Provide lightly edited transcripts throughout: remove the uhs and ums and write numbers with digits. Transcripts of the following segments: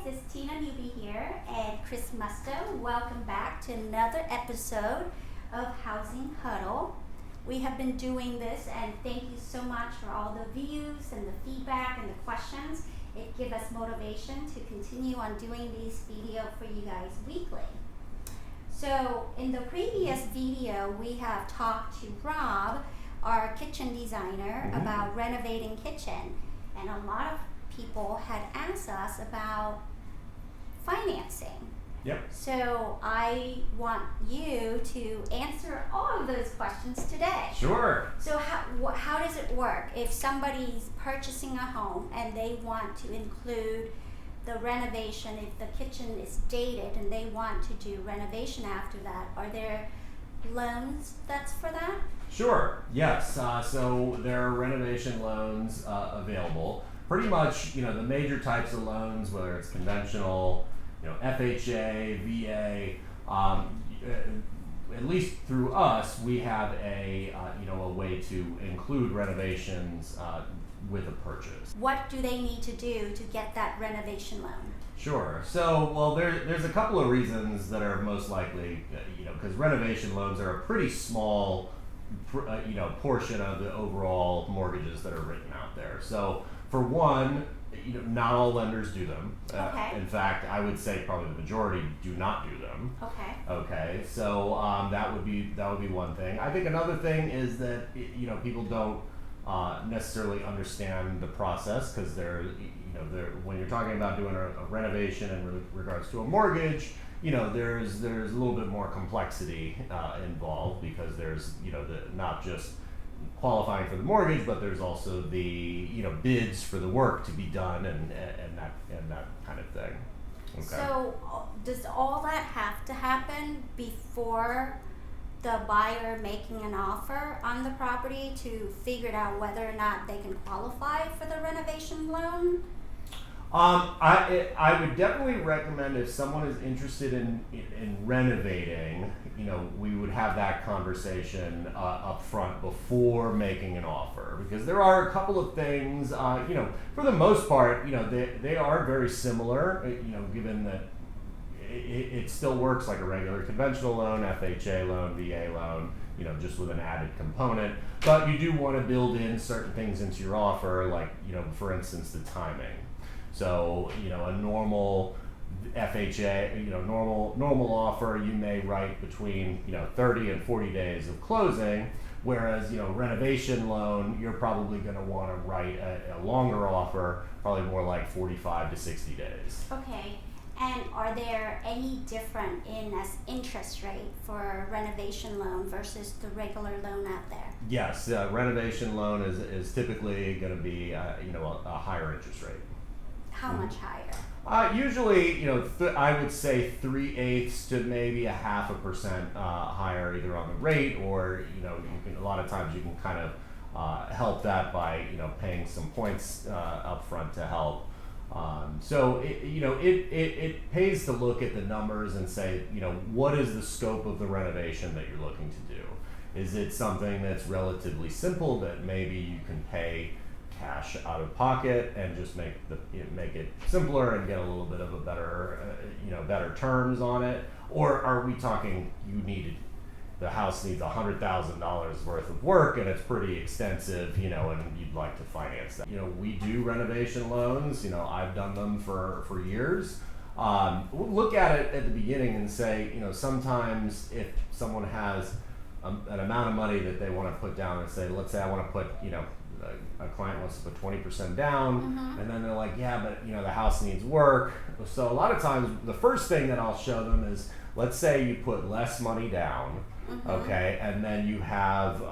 this is Tina Newby here and Chris Musto. Welcome back to another episode of Housing Huddle. We have been doing this and thank you so much for all the views and the feedback and the questions. It gives us motivation to continue on doing these videos for you guys weekly. So in the previous video, we have talked to Rob, our kitchen designer, about renovating kitchen, and a lot of people had asked us about financing. Yep. So I want you to answer all of those questions today. Sure. So how does it work if somebody's purchasing a home and they want to include the renovation, if the kitchen is dated and they want to do renovation after that? Are there loans that's for that? Sure. Yes. So there are renovation loans available. Pretty much, the major types of loans, whether it's conventional, FHA, VA, at least through us, we have a way to include renovations with a purchase. What do they need to do to get that renovation loan? Sure. So, there's a couple of reasons that are most likely, because renovation loans are a pretty small, portion of the overall mortgages that are written out there. So, for one, not all lenders do them. Okay. In fact, I would say probably the majority do not do them. Okay. Okay. So that would be one thing. I think another thing is that people don't necessarily understand the process, because when you're talking about doing a renovation in regards to a mortgage, there's a little bit more complexity involved, because there's not just qualifying for the mortgage, but there's also the bids for the work to be done and that kind of thing. Okay. So does all that have to happen before the buyer making an offer on the property to figure out whether or not they can qualify for the renovation loan? I would definitely recommend, if someone is interested in renovating, we would have that conversation up front before making an offer, because there are a couple of things, for the most part, they are very similar, given that it still works like a regular conventional loan, FHA loan, VA loan, just with an added component. But you do want to build in certain things into your offer, like, for instance, the timing. So, a normal FHA, normal offer, you may write between, 30 and 40 days of closing, whereas, renovation loan, you're probably going to want to write a longer offer, probably more like 45 to 60 days. Okay. And are there any different in as interest rate for a renovation loan versus the regular loan out there? Yes, renovation loan is typically going to be, a higher interest rate. How much higher? Usually, I would say 3/8 to maybe 0.5% higher, either on the rate, or a lot of times you can kind of help that by paying some points up front to help. So it pays to look at the numbers and say, what is the scope of the renovation that you're looking to do? Is it something that's relatively simple that maybe you can pay cash out of pocket and just make it simpler and get a little bit of a better terms on it? Or are we talking the house needs $100,000 worth of work and it's pretty extensive, and you'd like to finance that? We do renovation loans. I've done them for years. We'll look at it at the beginning and say, sometimes if someone has an amount of money that they want to put down, and say, let's say I want to put, a client wants to put 20% down, and then they're like, yeah, but the house needs work. So a lot of times the first thing that I'll show them is, let's say you put less money down, okay, and then you have,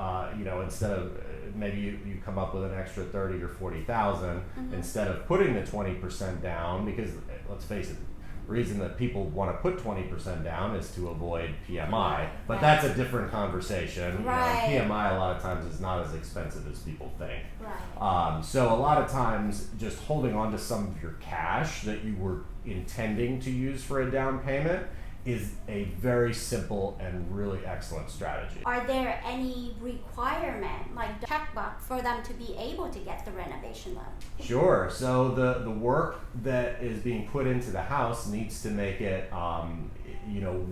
instead of maybe you come up with an extra 30 or 40,000 instead of putting the 20% down, because let's face it, the reason that people want to put 20% down is to avoid PMI, but that's a different conversation. Right. PMI a lot of times is not as expensive as people think. Right. So a lot of times just holding on to some of your cash that you were intending to use for a down payment is a very simple and really excellent strategy. Are there any requirement, like the checkbox, for them to be able to get the renovation loan? Sure. So the work that is being put into the house needs to make it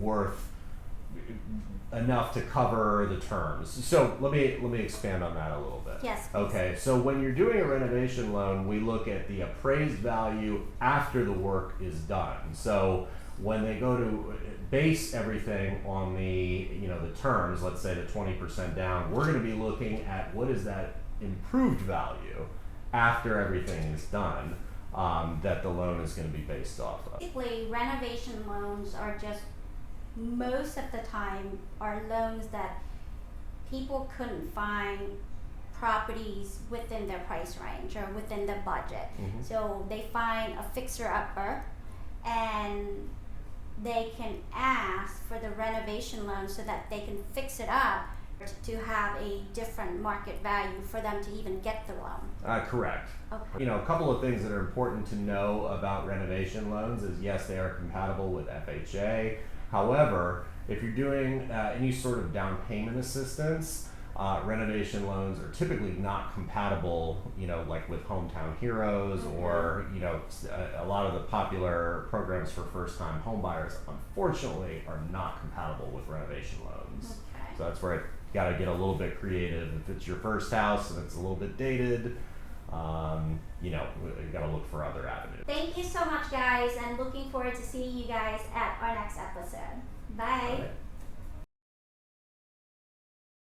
worth enough to cover the terms. So let me expand on that a little bit. Yes, please. Okay. So when you're doing a renovation loan, we look at the appraised value after the work is done. So when they go to base everything on the terms, let's say the 20% down, we're going to be looking at what is that improved value after everything is done, that the loan is going to be based off of. Basically, renovation loans are just, most of the time, are loans that people couldn't find properties within their price range or within the budget. Mhm. So they find a fixer-upper and they can ask for the renovation loan so that they can fix it up to have a different market value for them to even get the loan. Correct. Okay. A couple of things that are important to know about renovation loans is, yes, they are compatible with FHA. However, if you're doing any sort of down payment assistance, renovation loans are typically not compatible, like with Hometown Heroes or, a lot of the popular programs for first-time home buyers, unfortunately, are not compatible with renovation loans. Okay. So that's where you got to get a little bit creative. If it's your first house and it's a little bit dated, you got to look for other avenues. Thank you so much, guys, and looking forward to seeing you guys at our next episode. Bye. All right.